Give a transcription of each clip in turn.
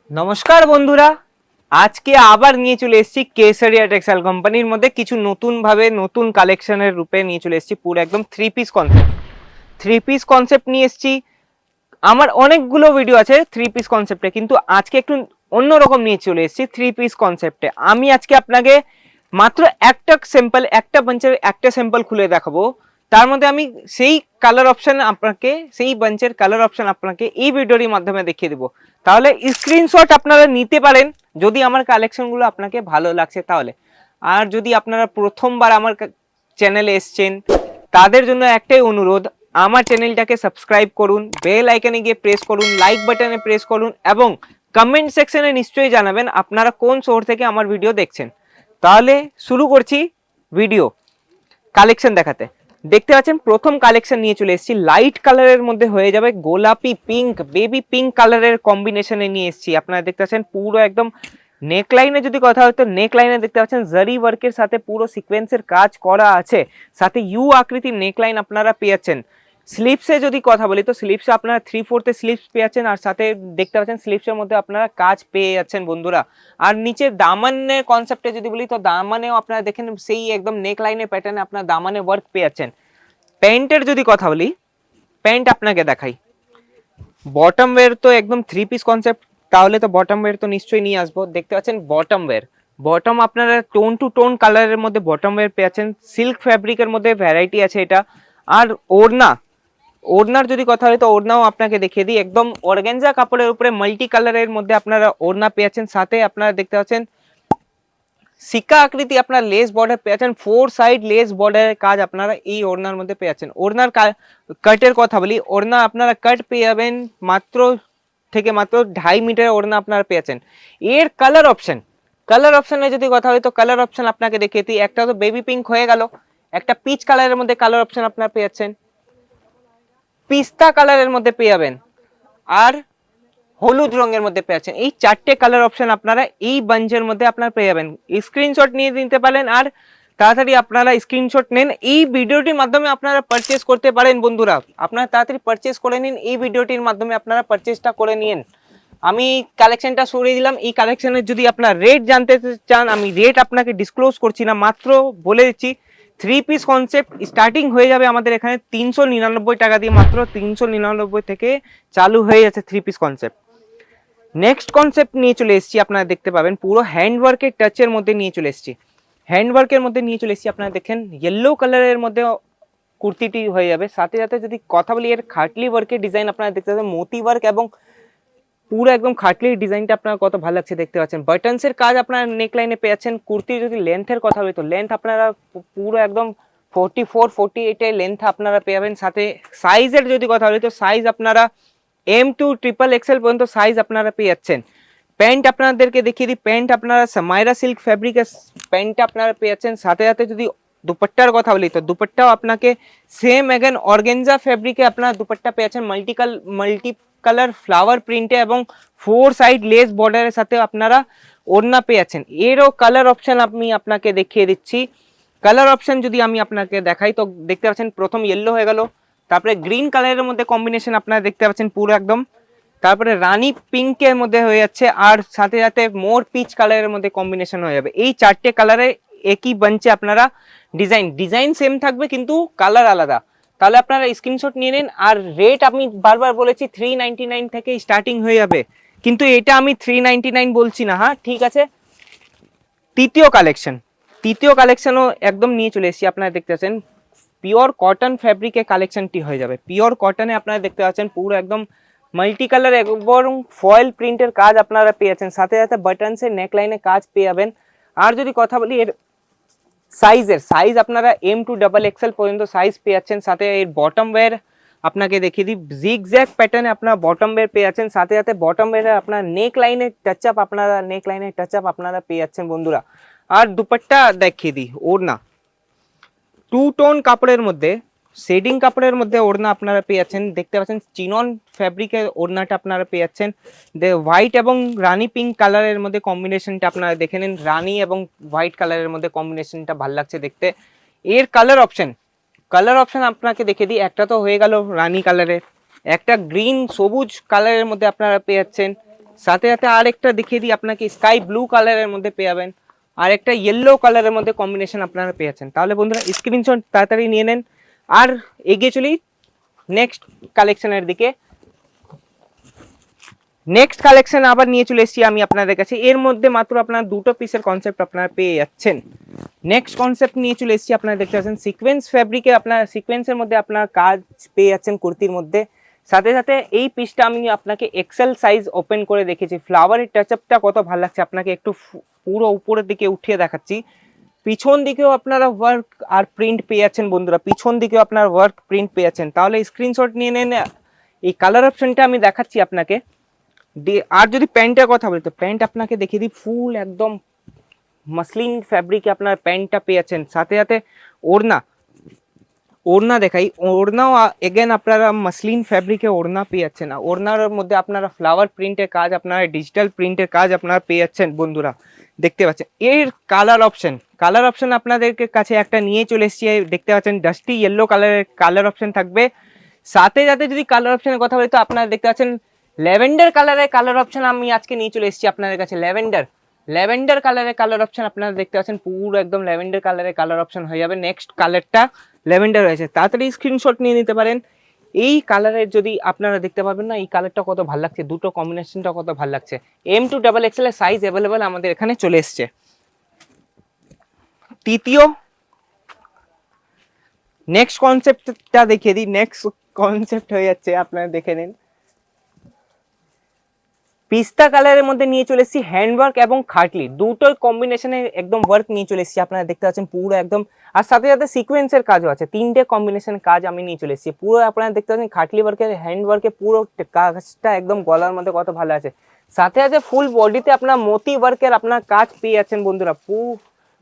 নমস্কার বন্ধুরা, আজকে আবার নিয়ে চলে এসেছি কেসারিয়া টেক্সটাইল কোম্পানির মধ্যে কিছু নতুন কালেকশনের রূপে নিয়ে চলে এসেছি। পুরো একদম থ্রি পিস কনসেপ্ট নিয়ে এসেছি। আমার অনেকগুলো ভিডিও আছে থ্রি পিস কনসেপ্টে, কিন্তু আজকে একটু অন্যরকম নিয়ে চলে এসেছি থ্রি পিস কনসেপ্টে। আমি আজকে আপনাকে মাত্র একটা বাঞ্চের একটা স্যাম্পল খুলে দেখাবো। তার মধ্যে আমি সেই বাঞ্চের কালার অপশন আপনাকে এই ভিডিওর মাধ্যমে দেখিয়ে দেবো। তাহলে স্ক্রিনশট আপনারা নিতে পারেন যদি আমার কালেকশনগুলো আপনাকে ভালো লাগছে তাহলে। আর যদি আপনারা প্রথমবার আমার চ্যানেলে এসছেন তাদের জন্য একটাই অনুরোধ, আমার চ্যানেলটাকে সাবস্ক্রাইব করুন, বেল আইকনে গিয়ে প্রেস করুন, লাইক বাটনে প্রেস করুন এবং কমেন্ট সেকশনে নিশ্চয়ই জানাবেন আপনারা কোন সোর্স থেকে আমার ভিডিও দেখছেন। তাহলে শুরু করছি ভিডিও কালেকশন দেখাতে। দেখতে পাচ্ছেন প্রথম কালেকশন নিয়ে চলে এসেছি, লাইট কালারের মধ্যে হয়ে যাবে গোলাপি পিঙ্ক, বেবি পিঙ্ক কালারের কম্বিনেশনে নিয়ে এসেছি। আপনারা দেখতে পাচ্ছেন পুরো একদম নেকলাইনে যদি কথা হয় তো নেকলাইনে দেখতে পাচ্ছেন জারি ওয়ার্কের সাথে পুরো সিকোয়েন্সের কাজ করা আছে, সাথে ইউ আকৃতির নেকলাইন আপনারা পেয়েছেন। স্লিপসে যদি কথা বলি তো স্লিপসে আপনারা 3/4 স্লিপস পেয়ে যাচ্ছেন, আর সাথে দেখতে পাচ্ছেন স্লিপসের মধ্যে আপনারা কাজ পেয়ে যাচ্ছেন বন্ধুরা। আর নিচে দামানের কনসেপ্টে যদি বলি তো দামানেও আপনারা দেখেন সেই একদম নেক লাইনের প্যাটার্নে আপনারা দামানে ওয়ার্ক পেয়ে যাচ্ছেন। প্যান্টের যদি কথা বলি, প্যান্ট আপনাকে দেখাই। বটম ওয়্যার তো একদম থ্রি পিস কনসেপ্ট, তাহলে তো বটম ওয়্যার তো নিশ্চয়ই নিয়ে আসবো। দেখতে পাচ্ছেন বটম ওয়্যার, বটম আপনারা টোন টু টোন কালারের মধ্যে বটম ওয়্যার পেয়ে যাচ্ছেন। সিল্ক ফ্যাব্রিকের মধ্যে ভ্যারাইটি আছে এটা। আর ওড়নার যদি কথা হয় তো ওড়নাও আপনাকে দেখিয়ে দিই, একদম অর্গানজা কাপড়ের উপরে মাল্টি কালারের মধ্যে আপনারা ওড়না পেয়ে যাচ্ছেন। সাথে আপনারা দেখতে পাচ্ছেন সিক্কা আকৃতি আপনার লেস বর্ডার পেয়ে যাচ্ছেন, 4 সাইড লেস বর্ডারের কাজ আপনারা এই ওড়নার মধ্যে পেয়ে যাচ্ছেন। ওড়নার কাটের কথা বলি, ওড়না আপনারা কাট পেয়ে যাবেন মাত্র 2.5 মিটার ওড়না আপনারা পেয়ে যাচ্ছেন। এর কালার অপশনে যদি কথা হয় তো কালার অপশন আপনাকে দেখিয়ে দিই। একটা তো বেবি পিঙ্ক হয়ে গেল, একটা পিচ কালারের মধ্যে কালার অপশন আপনারা পেয়ে যাচ্ছেন, পিস্তা কালারের মধ্যে পেয়ে যাবেন, আর হলুদ রঙের মধ্যে পেয়ে যাচ্ছেন। এই চারটে কালার অপশন আপনারা এই বাঞ্চের মধ্যে আপনারা পেয়ে যাবেন। স্ক্রিনশট নিয়ে নিতে পারেন, আর তাড়াতাড়ি আপনারা স্ক্রিনশট নেন, এই ভিডিওটির মাধ্যমে আপনারা পারচেজ করতে পারেন বন্ধুরা। আপনারা তাড়াতাড়ি পারচেজ করে নিন, এই ভিডিওটির মাধ্যমে আপনারা পারচেজটা করে নিন। আমি কালেকশনটা সরিয়ে দিলাম। এই কালেকশনের যদি আপনারা রেট জানতে চান, আমি রেট আপনাকে ডিসক্লোজ করছি না, মাত্র বলে দিচ্ছি থ্রি পিস কনসেপ্ট স্টার্টিং হয়ে যাবে আমাদের এখানে 399 টাকা দিয়ে। মাত্র 399 থেকে চালু হয়ে যাচ্ছে three piece concept. Next concept নিয়ে চলে এসেছি, আপনারা দেখতে পাবেন পুরো হ্যান্ডওয়ার্কের টাচের মধ্যে নিয়ে চলে এসেছি। আপনারা দেখেন ইয়েলো কালারের মধ্যে কুর্তিটি হয়ে যাবে। সাথে সাথে যদি কথা বলি এর খাটলি ওয়ার্কের ডিজাইন আপনারা দেখতে পাবেন, মোতি ওয়ার্ক এবং পুরো একদম খাটলির ডিজাইনটা আপনার কত ভালো লাগছে দেখতে পাচ্ছেন। বাটনসের কাজ আপনারা নেক লাইনে পেয়ে যাচ্ছেন। কুর্তির যদি লেন্থের কথা বলি তো লেন্থ আপনারা পুরো একদম 44-48 এর লেন্থ আপনারা পেয়ে যাবেন। সাথে সাইজের যদি কথা বলি তো সাইজ আপনারা M2 XXL পর্যন্ত সাইজ আপনারা পেয়ে যাচ্ছেন। প্যান্ট আপনাদেরকে দেখিয়ে দিই, প্যান্ট আপনারা সামাইরা সিল্ক ফ্যাব্রিকের প্যান্ট আপনারা পেয়ে যাচ্ছেন। সাথে সাথে যদি দুপাট্টার কথা বলি তো দুপাট্টাও আপনাকে সেম এগেন অর্গানজা ফ্যাব্রিকে আপনারা দুপাট্টা পেয়ে যাচ্ছেন, মাল্টি কালার ফ্লাওয়ার প্রিন্টে এবং 4 সাইড লেস বর্ডারের সাথে আপনারা ওড়না পেয়ে যাচ্ছেন। এরও কালার অপশন আমি আপনাকে দেখিয়ে দিচ্ছি। কালার অপশন যদি আমি আপনাকে দেখাই তো দেখতে পাচ্ছেন প্রথম ইয়েলো হয়ে গেল, তারপরে গ্রিন কালারের মধ্যে কম্বিনেশন আপনারা দেখতে পাচ্ছেন পুরো একদম, তারপরে রানী পিঙ্কের মধ্যে হয়ে যাচ্ছে, আর সাথে সাথে মোর পিচ কালারের মধ্যে কম্বিনেশন হয়ে যাবে। এই চারটে কালারে একই বাঞ্চে আপনারা ডিজাইন সেম থাকবে কিন্তু কালার আলাদা। তাহলে আপনারা স্ক্রিনশট নিয়ে নিন। আর রেট আমি বারবার বলেছি 399 থেকে স্টার্টিং হয়ে যাবে, কিন্তু এটা আমি 399 বলছি না। হ্যাঁ ঠিক আছে। তৃতীয় কালেকশনও একদম নিয়ে চলে এসেছি। আপনারা দেখতে পাচ্ছেন পিওর কটন ফ্যাব্রিকের কালেকশনটি হয়ে যাবে। পিওর কটনে আপনারা দেখতে পাচ্ছেন পুরো একদম মাল্টি কালার এবং ফয়েল প্রিন্টের কাজ আপনারা পেয়ে যাচ্ছেন। সাথে সাথে বাটনসের নেকলাইনে কাজ পেয়ে যাবেন। আর যদি কথা বলি এর সাইজ আপনারা M2 XXL পর্যন্ত সাইজ পেয়ে যাচ্ছেন। সাথে এর বটম ওয়্যার আপনাকে দেখিয়ে দিই, জিগজ্যাগ প্যাটার্নে আপনারা বটম ওয়্যার পেয়ে যাচ্ছেন। সাথে সাথে বটম ওয়্যারে আপনার নেক লাইনের টাচ আপ আপনারা পেয়ে যাচ্ছেন বন্ধুরা। আর দুপাট্টা দেখিয়ে দিই, ওড়না 2 টোন কাপড়ের মধ্যে, শেডিং কাপড়ের মধ্যে ওড়না আপনারা পেয়ে যাচ্ছেন। দেখতে পাচ্ছেন চিনন ফ্যাব্রিকের ওড়নাটা আপনারা পেয়ে যাচ্ছেন। হোয়াইট এবং রানী পিঙ্ক কালারের মধ্যে কম্বিনেশনটা আপনারা দেখে নিন, রানী এবং হোয়াইট কালারের মধ্যে কম্বিনেশনটা ভালো লাগছে দেখতে। এর কালার অপশন আপনাকে দেখে দিই, একটা তো হয়ে গেল রানী কালারের, একটা গ্রিন সবুজ কালারের মধ্যে আপনারা পেয়ে যাচ্ছেন, সাথে সাথে আরেকটা দেখিয়ে দিই আপনাকে, স্কাই ব্লু কালারের মধ্যে পেয়ে যাবেন, আর একটা ইয়েলো কালারের মধ্যে কম্বিনেশন আপনারা পেয়ে যাচ্ছেন। তাহলে বন্ধুরা স্ক্রিনশট তাড়াতাড়ি নিয়ে নেন। আর এগিয়ে চলি নেক্সট কালেকশনের দিকে। নেক্সট কালেকশন আবার নিয়ে চলে এসেছি আমি আপনাদের কাছে, এর মধ্যে মাত্র আপনারা দুটো পিসের কনসেপ্ট আপনারা পেয়ে যাচ্ছেন। নেক্সট কনসেপ্ট নিয়ে চলে এসেছি, আপনারা দেখতে পাচ্ছেন সিকোয়েন্স ফ্যাব্রিকে, আপনার সিকোয়েন্সের মধ্যে আপনার কাজ পেয়ে যাচ্ছেন কুর্তির মধ্যে। সাথে সাথে এই পিসটা আমি আপনাকে এক্সেল সাইজ ওপেন করে দেখেছি, ফ্লাওয়ারের টাচআপটা কত ভালো লাগছে আপনাকে একটু পুরো উপরের দিকে উঠিয়ে দেখাচ্ছি। পিছন দিকেও আপনারা ওয়ার্ক আর প্রিন্ট পেয়ে যাচ্ছেন বন্ধুরা, পিছন দিকেও আপনার ওয়ার্ক প্রিন্ট পেয়ে যাচ্ছেন। তাহলে স্ক্রিনশট নিয়ে নেন। এই কালার অপশনটা আমি দেখাচ্ছি আপনাকে। আর যদি প্যান্টের কথা বলি তো প্যান্ট আপনাকে দেখিয়ে দিই, ফুল একদম মাসলিন ফ্যাব্রিকে আপনার প্যান্টটা পেয়ে যাচ্ছেন। সাথে সাথে ওড়না দেখাই, ওড়নাও এগেন আপনারা মাসলিন ফ্যাব্রিকে ওড়না পেয়ে যাচ্ছেন। ওড়নার মধ্যে আপনারা ফ্লাওয়ার প্রিন্টের কাজ, আপনারা ডিজিটাল প্রিন্টের কাজ আপনারা পেয়ে যাচ্ছেন বন্ধুরা, দেখতে পাচ্ছেন। এর কালার অপশন আপনাদেরকে কাছে একটা নিয়ে চলে এসেছি, দেখতে পাচ্ছেন ডাস্টি ইয়েলো কালারের কালার অপশন থাকবে। সাথে সাথে যদি কালার অপশনের কথা বলি তো আপনারা দেখতে পাচ্ছেন ল্যাভেন্ডার কালারের কালার অপশন আমি আজকে নিয়ে চলে এসেছি আপনাদের কাছে। ল্যাভেন্ডার কালারের কালার অপশন আপনারা দেখতে পাচ্ছেন, পুরো একদম ল্যাভেন্ডার কালারের কালার অপশন হয়ে যাবে। নেক্সট কালারটা ল্যাভেন্ডার হয়েছে, তাড়াতাড়ি স্ক্রিনশট নিয়ে নিতে পারেন। এই কালারের যদি আপনারা দেখতে পাবেন না, এই কালারটা কত ভালো লাগছে, দুটো কম্বিনেশনটা কত ভালো লাগছে। M2XXL এর সাইজ অ্যাভেলেবেল আমাদের এখানে চলে এসছে। তৃতীয় নেক্সট কনসেপ্টটা দেখিয়ে দিই। নেক্সট কনসেপ্ট হয়ে যাচ্ছে, আপনারা দেখে নিন, পিস্তা কালারের মধ্যে নিয়ে চলে এসেছি হ্যান্ডওয়ার্ক এবং খাটলি, দুটোর কম্বিনেশনে একদম ওয়ার্ক নিয়ে চলে এসেছি, আপনারা দেখতে পাচ্ছেন পুরো একদম। আর সাথে সাথে সিকোয়েন্সের কাজও আছে, তিনটে কম্বিনেশন কাজ আমি নিয়ে চলে এসেছি পুরো। আপনারা দেখতে পাচ্ছেন খাটলি ওয়ার্কের হ্যান্ডওয়ার্কে পুরো কাজটা একদম গলার মধ্যে কত ভালো আছে। সাথে সাথে ফুল বডিতে আপনার মতি ওয়ার্কের আপনার কাজ পেয়ে যাচ্ছেন বন্ধুরা,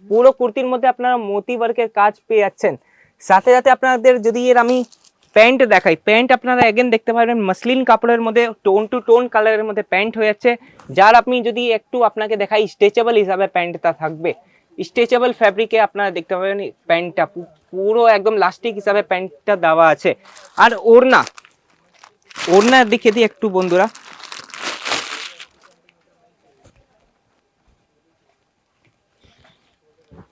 পুরো কুর্তির মধ্যে আপনারা মতি ওয়ার্কের কাজ পেয়ে যাচ্ছেন। সাথে সাথে আপনাদের যদি এর আমি প্যান্ট দেখাই, প্যান্ট আপনারা এগেন দেখতে পাবেন মাসলিন কাপড়ের মধ্যে টোন টু টোন কালারের মধ্যে প্যান্ট হয়ে যাচ্ছে। যার আপনি যদি একটু আপনাকে দেখাই স্ট্রেচেবল হিসাবে প্যান্টটা থাকবে, স্ট্রেচেবল ফ্যাব্রিকে আপনারা দেখতে পাবেন প্যান্টটা পুরো একদম লাস্টিক হিসাবে প্যান্টটা দেওয়া আছে। আর ওড়নার দিকে দিয়ে একটু বন্ধুরা,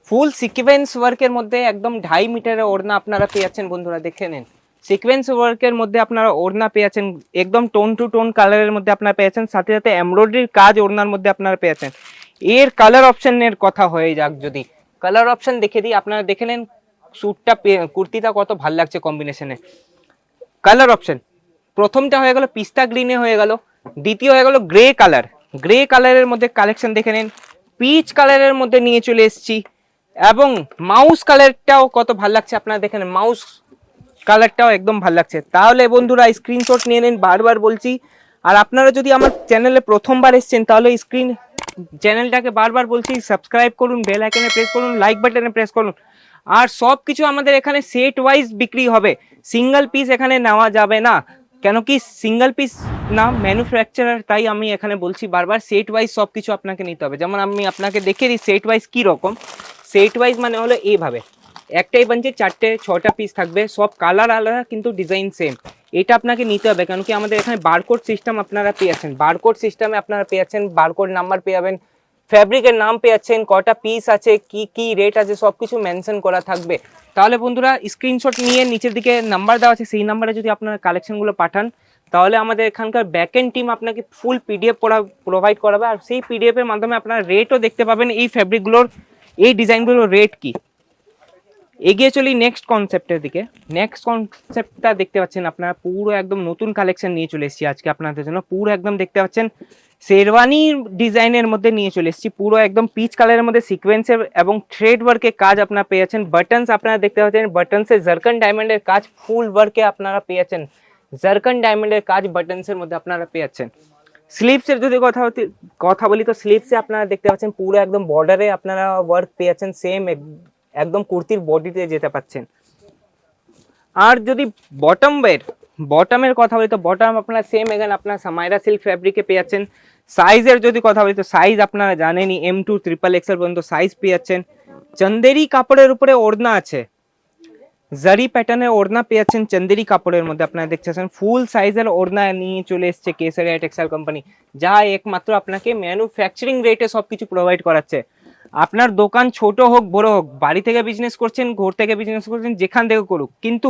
ফুল সিকোয়েন্স ওয়ার্কের মধ্যে একদম 2.5 মিটারের ওড়না আপনারা পেয়ে যাচ্ছেন বন্ধুরা, দেখে নেন। সিকোয়েন্স ওয়ার্কের মধ্যে আপনারা ওড়না পেয়ে যাচ্ছেন, একদম টোন টু টোন কালারের মধ্যে আপনারা পেয়ে যাচ্ছেন। সাথে সাথে এমব্রয়ডারির কাজ ওড়নার মধ্যে আপনারা পেয়ে যাচ্ছেন। এর কালার অপশনের কথা হয়ে যাক, যদি কালার অপশন দেখে দিই, আপনারা দেখে নেন স্যুটটা কুর্তিটা কত ভালো লাগছে কম্বিনেশনে। কালার অপশন প্রথমটা হয়ে গেল পিস্তা গ্রিনে হয়ে গেল, দ্বিতীয় হয়ে গেল গ্রে কালারের মধ্যে কালেকশন দেখে নেন। পিচ কালারের মধ্যে নিয়ে চলে এসেছি, এবং মাউস কালারটাও কত ভালো লাগছে আপনারা দেখেন, মাউস কালারটাও একদম ভালো লাগছে। তাহলে বন্ধুরা স্ক্রিনশট নিয়ে নেন, বারবার বলছি। আর আপনারা যদি আমার চ্যানেলে প্রথমবার এসেছেন তাহলে চ্যানেলটাকে বারবার বলছি সাবস্ক্রাইব করুন, বেল আইকনে প্রেস করুন, লাইক বাটনে প্রেস করুন। আর সব কিছু আমাদের এখানে সেট ওয়াইজ বিক্রি হবে, সিঙ্গেল পিস এখানে নেওয়া যাবে না, কেন কি সিঙ্গেল পিস না ম্যানুফ্যাকচারার, তাই আমি এখানে বলছি বারবার সেট ওয়াইজ সব কিছু আপনাকে নিতে হবে। যেমন আমি আপনাকে দেখিয়ে দিই সেট ওয়াইজ কী রকম। সেট ওয়াইজ মানে হলো এইভাবে, একটাই বাঞ্চে 4-6টা পিস থাকবে, সব কালার আলাদা কিন্তু ডিজাইন সেম। এটা আপনাকে নিতে হবে, কেন কি আমাদের এখানে বারকোড সিস্টেম আপনারা পেয়ে যাচ্ছেন, বারকোড সিস্টেমে আপনারা পেয়ে যাচ্ছেন, বারকোড নাম্বার পেয়ে যাবেন, ফ্যাব্রিকের নাম পেয়ে যাচ্ছেন, কটা পিস আছে, কি রেট আছে, সব কিছু মেনশন করা থাকবে। তাহলে বন্ধুরা স্ক্রিনশট নিয়ে নিচের দিকে নাম্বার দেওয়া আছে, সেই নাম্বারে যদি আপনারা কালেকশনগুলো পাঠান তাহলে আমাদের এখানকার ব্যাকএন্ড টিম আপনাকে ফুল পিডিএফ প্রোভাইড করাবে। আর সেই পিডিএফ এর মাধ্যমে আপনারা রেটও দেখতে পাবেন, এই ফ্যাব্রিকগুলোর এই ডিজাইনগুলোর রেট কি। এগিয়ে চলি নেক্সট কনসেপ্টের দিকে। নেক্সট কনসেপ্টটা দেখতে পাচ্ছেন আপনারা, পুরো একদম নতুন কালেকশন নিয়ে চলে এসেছি আজকে আপনাদের জন্য। পুরো একদম দেখতে পাচ্ছেন শেরওয়ানি ডিজাইনের মধ্যে নিয়ে চলে এসেছি, পুরো একদম পিচ কালারের মধ্যে সিকোয়েন্সের এবং থ্রেড ওয়ার্কের কাজ আপনারা পেয়ে যাচ্ছেন। বাটনস আপনারা দেখতে পাচ্ছেন, বাটনসে জারকান ডায়মন্ডের কাজ ফুল ওয়ার্কে আপনারা পেয়ে যাচ্ছেন, জারকান ডায়মন্ডের কাজ বাটনসের মধ্যে আপনারা পেয়ে যাচ্ছেন। স্লিভসের যদি কথা বলি তো স্লিভসে আপনারা দেখতে পাচ্ছেন পুরো একদম বর্ডারে আপনারা ওয়ার্ক পেয়ে যাচ্ছেন, সেম একদম কুর্তির বডিতে যেতে পাচ্ছেন। আর যদি বটমের কথা বলি তো বটম আপনারা সেম এখানে আপনার সামাইরা সিল্ক ফ্যাব্রিকে পেয়ে যাচ্ছেন। সাইজের যদি কথা বলি তো সাইজ আপনারা জানেনই, M2XXL পর্যন্ত সাইজ পেয়ে যাচ্ছেন। চন্দেরি কাপড়ের উপরে ওড়না আছে, জারি প্যাটার্নের ওড়না পেয়ে যাচ্ছেন চন্দেরি কাপড়ের মধ্যে, আপনারা দেখছেন ফুল সাইজের ওড়না নিয়ে চলে এসছে কেসারিয়া টেক্সটাইল কোম্পানি, যা একমাত্র আপনাকে ম্যানুফ্যাকচারিং রেটে সবকিছু প্রোভাইড করাচ্ছে। আপনার দোকান ছোট হোক বড় হোক, বাড়ি থেকে বিজনেস করছেন, ঘর থেকে বিজনেস করছেন, যেখান থেকে করুক, কিন্তু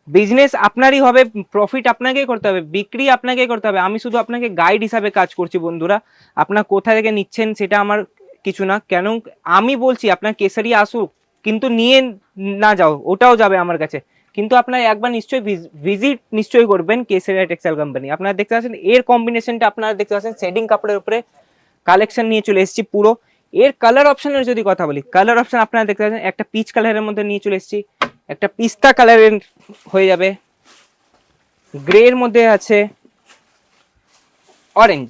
বিজনেস আপনারই হবে, প্রফিট আপনাকেই করতে হবে, বিক্রি আপনাকেই করতে হবে। আমি শুধু আপনাকে গাইড হিসাবে কাজ করছি বন্ধুরা, আপনার কোথা থেকে নিচ্ছেন সেটা আমার কিছু না। কেন আমি বলছি আপনার কেসারিয়া আসুক, কিন্তু নিয়ে না যাও, ওটাও যাবে আমার কাছে, কিন্তু আপনার একবার নিশ্চয়ই ভিজিট নিশ্চয়ই করবেন কেসারিয়া টেক্সটাইল কোম্পানি। আপনারা দেখতে পাচ্ছেন এর কম্বিনেশনটা, আপনারা দেখতে পাচ্ছেন শেডিং কাপড়ের উপরে কালেকশন নিয়ে চলে এসেছি পুরো। এর কালার অপশনের যদি কথা বলি, কালার অপশন আপনারা দেখতে পাচ্ছেন একটা পিচ কালারের মধ্যে নিয়ে চলে এসেছি, একটা পিস্তা কালারের হয়ে যাবে, গ্রে এর মধ্যে আছে, অরেঞ্জ,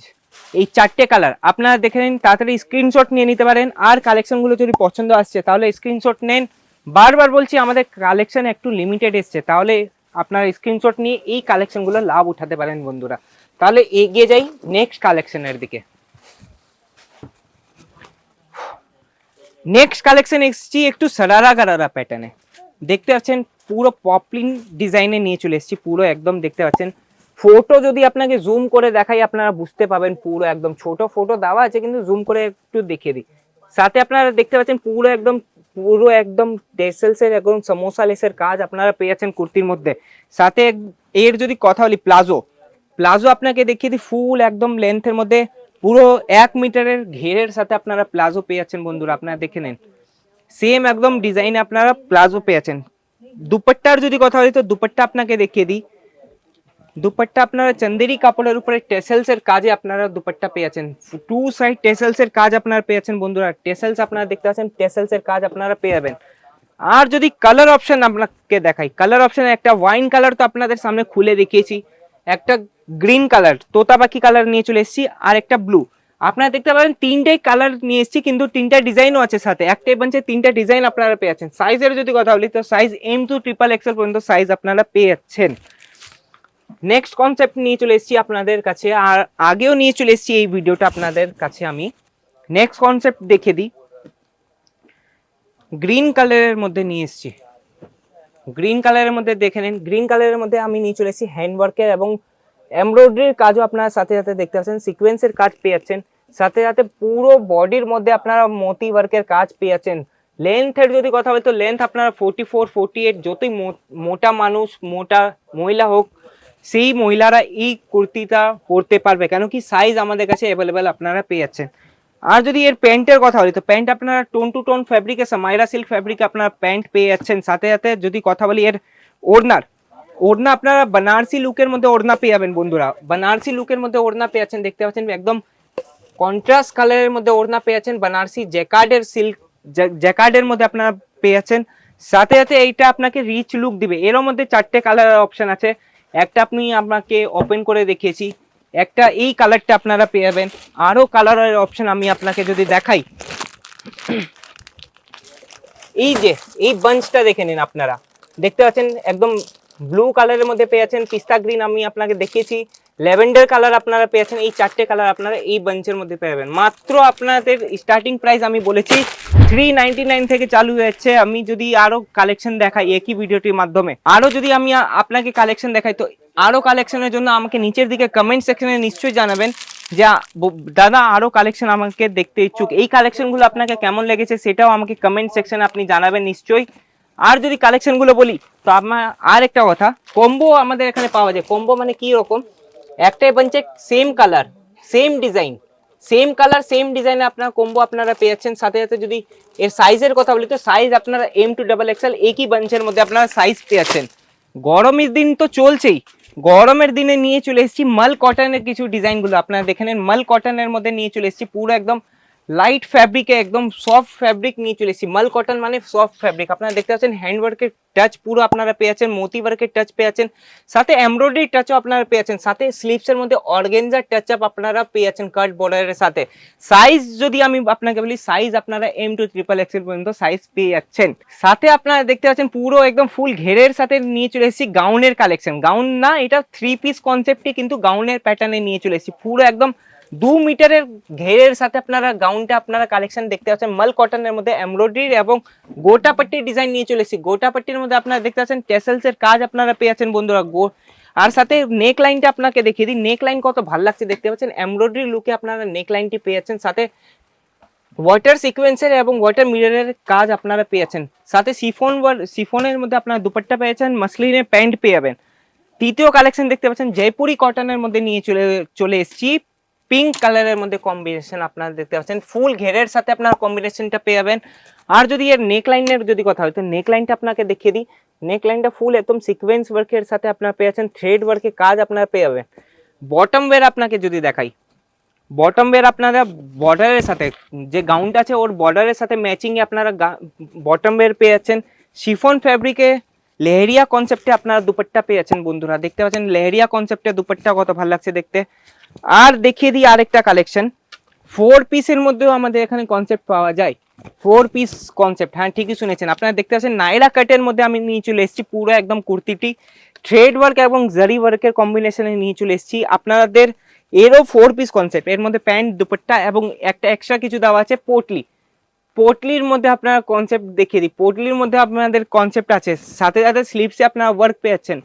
এই চারটে কালার আপনারা দেখে নিন, তাড়াতাড়ি স্ক্রিনশট নিয়ে নিতে পারেন। আর কালেকশনগুলো যদি পছন্দ আসছে তাহলে স্ক্রিনশট নেন। বারবার বলছি আমাদের কালেকশন একটু লিমিটেড এসছে, তাহলে আপনারা স্ক্রিনশট নিয়ে এই কালেকশনগুলো লাভ উঠাতে পারেন বন্ধুরা। তাহলে এগিয়ে যাই নেক্সট কালেকশনের দিকে। নেক্সট কালেকশন এসেছি একটু সারারা গারারা প্যাটার্নে, দেখতে পাচ্ছেন পুরো পপলিন ডিজাইনে নিয়ে চলে এসেছি পুরো একদম। দেখতে পাচ্ছেন ফটো যদি আপনাকে জুম করে দেখাই আপনারা বুঝতে পাবেন, পুরো একদম ছোট ফটো দেওয়া আছে কিন্তু জুম করে একটু দেখিয়ে দিই। সাথে আপনারা দেখতে পাচ্ছেন পুরো একদম টেসেলস এর একদম সমোসা লেসের কাজ আপনারা পেয়ে যাচ্ছেন কুর্তির মধ্যে। সাথে এর যদি কথা বলি প্লাজো, প্লাজো আপনাকে দেখিয়ে দিই, ফুল একদম লেন্থের মধ্যে পুরো 1 মিটারের ঘেরের সাথে আপনারা প্লাজো পেয়ে যাচ্ছেন বন্ধুরা। আপনারা দেখে নেন সেম একদম ডিজাইনে আপনারা প্লাজো পেয়ে যাচ্ছেন। দুপাট্টার যদি কথা বলি তো দুপাট্টা আপনাকে দেখিয়ে দিই, দুপাট্টা আপনারা চন্দেরি কাপড়ের উপরে টেসেলস এর কাজে আপনারা দুপাট্টা পেয়ে যাচ্ছেন, টু সাইড টেসেলস এর কাজ আপনারা পেয়ে যাচ্ছেন বন্ধুরা। টেসেলস আপনারা দেখতে পাচ্ছেন, টেসেলস এর কাজ আপনারা পেয়ে যাবেন। আর যদি কালার অপশন আপনাকে দেখাই, কালার অপশনে একটা ওয়াইন কালার তো আপনাদের সামনে খুলে দেখিয়েছি, একটা গ্রিন কালার তোতা পাখি কালার নিয়ে চলে এসেছি, আর একটা ব্লু। আপনারা দেখতে পাবেন তিনটাই কালার নিয়ে এসেছি, কিন্তু তিনটা ডিজাইনও আছে সাথে, একটাই বানছে তিনটা ডিজাইন আপনারা পেয়ে যাচ্ছেন। সাইজের যদি কথা বলি তো সাইজ M to XXL পর্যন্ত সাইজ আপনারা পেয়ে যাচ্ছেন। নেক্সট কনসেপ্ট নিয়ে চলে এসেছি আপনাদের কাছে, আর আগেও নিয়ে চলে এসেছি এই ভিডিওটা আপনাদের কাছে। আমি নেক্সট কনসেপ্ট দেখে দিই, গ্রিন কালারের মধ্যে নিয়ে এসেছি। গ্রিন কালারের মধ্যে দেখে নিন, গ্রিন কালারের মধ্যে আমি নিয়ে চলে এসেছি হ্যান্ডওয়ার্কের এবং এমব্রয়ডারির কাজও আপনারা সাথে সাথে দেখতে পাচ্ছেন, সিকোয়েন্সের কাজ পেয়ে যাচ্ছেন। সাথে সাথে পুরো বডির মধ্যে আপনারা মোতি ওয়ার্কের কাজ পেয়ে যাচ্ছেন। লেন্থের যদি কথা বলি তো লেন্থ আপনারা 44, 48, যতই মোটা মানুষ মোটা মহিলা হোক সেই মহিলারা এই কুর্তিটা পরতে পারবে, কেন কি সাইজ আমাদের কাছে অ্যাভেলেবেল আপনারা পেয়ে যাচ্ছেন। আর যদি এর প্যান্টের কথা বলি তো প্যান্ট আপনারা টোন টু টোন ফ্যাব্রিকে সামাইরা সিল্ক ফ্যাব্রিকে আপনারা প্যান্ট পেয়ে যাচ্ছেন। সাথে সাথে যদি কথা বলি এর ওড়না আপনারা বানারসি লুকের মধ্যে ওড়না পেয়ে যাবেন বন্ধুরা, বানারসি লুকের মধ্যে ওড়না পেয়ে যাচ্ছেন। দেখতে পাচ্ছেন একদম কন্ট্রাস্ট কালারের মধ্যে ওড়না পেয়ে যাচ্ছেন, বানারসি জ্যাকার্ডের সিল্ক জ্যাকার্ডের মধ্যে আপনারা পেয়ে যাচ্ছেন। সাথে সাথে এইটা আপনাকে রিচ লুক দিবে। এর মধ্যে 4টে কালার অপশন আছে, একটা আপনি আপনাকে ওপেন করে দেখিয়েছি, একটা এই কালারটা আপনারা পেয়ে যাবেন। আরো কালারের অপশন আমি আপনাকে যদি দেখাই, এই যে এই বাঞ্চটা দেখে নিন আপনারা, দেখতে পাচ্ছেন একদম ব্লু কালারের মধ্যে পেয়ে যাচ্ছেন, পিস্তা গ্রিন আমি আপনাকে দেখিয়েছি, ল্যাভেন্ডার কালার আপনারা পেয়ে যাচ্ছেন। এই 4টে কালার আপনারা এই বাঞ্চের মধ্যে পেয়ে যাবেন। মাত্র আপনাদের স্টার্টিং প্রাইস আমি বলেছি 399 থেকে চালু হয়েছে। আমি যদি আরো কালেকশন দেখাই একই ভিডিওটির মাধ্যমে, আরো যদি আমি আপনাকে কালেকশন দেখাই তো আরো কালেকশনের জন্য আমাকে নিচের দিকে কমেন্ট সেকশনে নিশ্চয়ই জানাবেন যে দাদা আরো কালেকশন আমাকে দেখতে ইচ্ছুক, এই কালেকশনগুলো আপনাকে কেমন লেগেছে সেটাও আমাকে কমেন্ট সেকশনে আপনি জানাবেন নিশ্চয়ই। আর যদি কালেকশনগুলো বলি তো আমার আর একটা কথা, কম্বো আমাদের এখানে পাওয়া যায়। কম্বো মানে কি রকম, একটাই বানছে same colour same design, same colour সেম ডিজাইনে আপনার কম্বো আপনারা পেয়ে যাচ্ছেন। সাথে সাথে যদি এর সাইজের কথা বলি তো সাইজ আপনারা M to XXL একই বাঞ্চের মধ্যে আপনারা সাইজ পেয়ে যাচ্ছেন। গরমের দিন তো চলছেই, গরমের দিনে নিয়ে চলে এসেছি মাল কটনের কিছু ডিজাইনগুলো আপনারা দেখে নেন। মাল কটনের মধ্যে নিয়ে চলে এসেছি পুরো একদম লাইট ফ্যাব্রিকে একদম সফট ফ্যাব্রিক নিয়ে চলে এসেছি। মাল কটন মানে সফট ফ্যাব্রিক, আপনারা দেখতে পাচ্ছেন হ্যান্ডওয়ার্কের টাচ পুরো আপনারা পেয়ে যাচ্ছেন, মোতি ওয়ার্কের টাচ পেয়ে যাচ্ছেন, সাথে এমব্রয়ডারি টাচও আপনারা পেয়ে যাচ্ছেন, সাথে স্লিভসের মধ্যে অর্গানজার টাচ আপ আপনারা পেয়ে যাচ্ছেন কাট বর্ডারের সাথে। সাইজ যদি আমি আপনাকে বলি সাইজ আপনারা M to XXL পর্যন্ত সাইজ পেয়ে যাচ্ছেন। সাথে আপনারা দেখতে পাচ্ছেন পুরো একদম ফুল ঘেরের সাথে নিয়ে চলে এসেছি গাউনের কালেকশন। গাউন না, এটা 3 পিস কনসেপ্টে কিন্তু গাউনের প্যাটার্নে নিয়ে চলে এসেছি। পুরো একদম 2 মিটারের ঘেরের সাথে আপনারা গাউনটা আপনারা কালেকশন দেখতে পাচ্ছেন মাল কটনের মধ্যে এমব্রয়ডারি এবং গোটাপট্টি ডিজাইন নিয়ে চলে এসেছি। গোটাপট্টির মধ্যে আপনারা দেখতে পাচ্ছেন টেসেলস এর কাজ আপনারা পেয়ে যাচ্ছেন বন্ধুরা। আর সাথে নেক লাইনটা আপনাকে দেখিয়ে দিই, নেক লাইন কত ভালো লাগছে দেখতে পাচ্ছেন, এমব্রয়ডারি লুকে আপনারা নেক লাইনটি পেয়ে যাচ্ছেন, সাথে ওয়াটার সিকোয়েন্সের এবং ওয়াটার মিররের কাজ আপনারা পেয়েছেন, সাথে সিফনের মধ্যে আপনারা দুপাট্টা পেয়েছেন, মাসলিনের প্যান্ট পেয়ে যাবেন। তৃতীয় কালেকশন দেখতে পাচ্ছেন জয়পুরি কটনের মধ্যে নিয়ে চলে এসেছি, পিঙ্ক কালারের মধ্যে কম্বিনেশন আপনারা দেখতে পাচ্ছেন, ফুল ঘেরের সাথে আপনারা কম্বিনেশনটা পেয়ে যাবেন। আর যদি এর নেক লাইনের যদি কথা হয় তো নেক লাইনটা আপনাকে দেখিয়ে দিই, নেক লাইনটা ফুল একদম সিকোয়েন্স ওয়ার্কের সাথে আপনারা পেয়ে যাচ্ছেন, থ্রেড ওয়ার্কের কাজ আপনারা পেয়ে যাবেন। বটম ওয়্যার আপনাকে যদি দেখাই, বটম ওয়্যার আপনারা বর্ডারের সাথে যে গাউনটা আছে ওর বর্ডারের সাথে ম্যাচিং এ আপনারা বটম ওয়্যার পেয়ে যাচ্ছেন। শিফন ফ্যাব্রিকে লেহেরিয়া কনসেপ্টে আপনারা দুপাট্টা পেয়ে যাচ্ছেন বন্ধুরা, দেখতে পাচ্ছেন লেহেরিয়া কনসেপ্টে দুপাট্টা কত ভালো লাগছে দেখতে। আর দেখিয়ে দিই আরেকটা কালেকশন, 4 পিসের মধ্যেও আমাদের এখানে কনসেপ্ট পাওয়া যায়, 4 পিস কনসেপ্ট, হ্যাঁ ঠিকই শুনেছেন আপনারা, দেখতে পাচ্ছেন নাইরা কাটের মধ্যে আমি নিয়ে চলে এসেছি, পুরো একদম কুর্তিটি থ্রেড ওয়ার্ক এবং জারি ওয়ার্কের কম্বিনেশনে নিয়ে চলে এসেছি আপনাদের। এরও 4 পিস কনসেপ্ট, এর মধ্যে প্যান্ট দুপাট্টা এবং একটা এক্সট্রা কিছু দেওয়া আছে পোটলির মধ্যে আপনারা কনসেপ্ট দেখিয়ে দিই, পোটলির মধ্যে আপনাদের কনসেপ্ট আছে, সাথে সাথে স্লিভসে আপনারা ওয়ার্ক পেয়েছেন।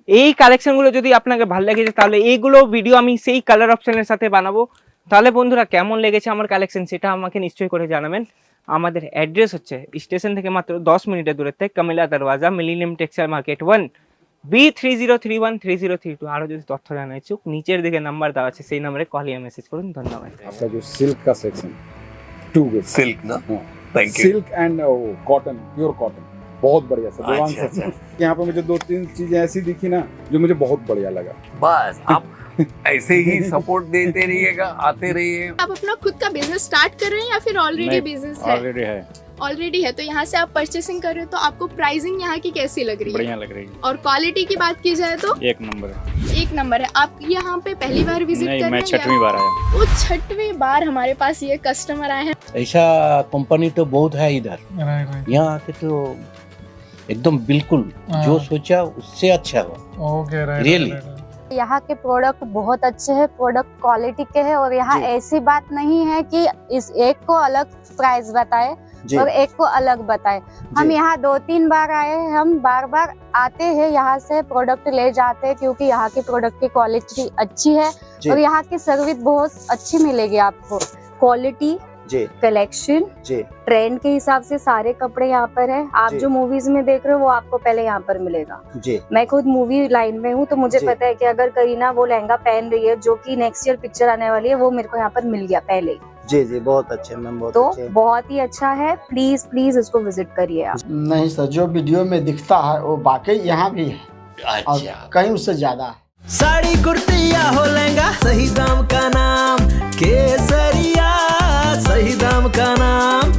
এই কালেকশনগুলো যদি আপনাকে ভালো লেগেছে তাহলে এইগুলো ভিডিও আমি সেই কালার অপশনের সাথে বানাবো। তাহলে বন্ধুরা কেমন লেগেছে আমার কালেকশন সেটা আমাকে নিশ্চয়ই করে জানাবেন। আমাদের অ্যাড্রেস হচ্ছে স্টেশন থেকে মাত্র 10 মিনিটের দূরত্বে, কামিলা দরওয়াজা, মিলেনিয়াম টেক্সটাইল মার্কেট 1, B30313032। আরো যদি তথ্য জানার ইচ্ছুক নিচের দিকে নাম্বার দেওয়া আছে, সেই নাম্বারে কল या মেসেজ করুন। ধন্যবাদ। आपका जो सिल्क का सेक्शन टू गुड, सिल्क ना, thank you. Silk and cotton, pure cotton, बहुत बढ़िया सर। अच्छा, देवांग सेक्शन यहाँ पे मुझे 2-3 चीजें ऐसी दिखी ना जो मुझे बहुत बढ़िया लगा। बस आप ऐसे ही सपोर्ट देते रहिएगा, आते रहिए। आप अपना खुद का बिजनेस स्टार्ट कर रहे हैं या फिर ऑलरेडी बिजनेस है? ऑलरेडी है, तो यहाँ से आप परचेसिंग कर रहे हो, तो आपको प्राइसिंग यहाँ की कैसी लग रही है? बढ़िया लग रही है, और क्वालिटी की बात की जाए तो एक नंबर है। एक नंबर है। आप यहाँ पे पहली बार विजिट कर नहीं, रहे मैं हैं? 6वीं बार आया। वो 6वीं बार हमारे पास ये कस्टमर आए हैं। ऐसा कंपनी तो बहुत है इधर, यहाँ आके तो एकदम बिल्कुल जो सोचा उससे अच्छा हुआ। रियली यहाँ के प्रोडक्ट बहुत अच्छे हैं, प्रोडक्ट क्वालिटी के हैं, और यहाँ ऐसी बात नहीं है कि इस एक को अलग प्राइस बताए और एक को अलग बताए। हम यहाँ 2-3 बार आए हैं, हम बार बार आते हैं, यहाँ से प्रोडक्ट ले जाते हैं, क्योंकि यहाँ की प्रोडक्ट की क्वालिटी अच्छी है और यहाँ की सर्विस बहुत अच्छी मिलेगी आपको। क्वालिटी, कलेक्शन, ट्रेंड के हिसाब से सारे कपड़े यहाँ पर है। आप जो मूवीज में देख रहे हो वो आपको पहले यहाँ पर मिलेगा। मैं खुद मूवी लाइन में हूँ, तो मुझे पता है कि अगर करीना वो लहंगा पहन रही है जो कि नेक्स्ट ईयर पिक्चर आने वाली है, वो मेरे को यहाँ पर मिल गया पहले ही। जी बहुत अच्छे मैम, बहुत तो अच्छे। बहुत ही अच्छा है, प्लीज प्लीज इसको विजिट करिए आप। नहीं सर, जो वीडियो में दिखता है वो वाकई यहाँ भी है, और कहीं उससे ज्यादा है। साड़ी कुर्ती या हो लहंगा, सही दाम का नाम केसरिया, सही दाम का नाम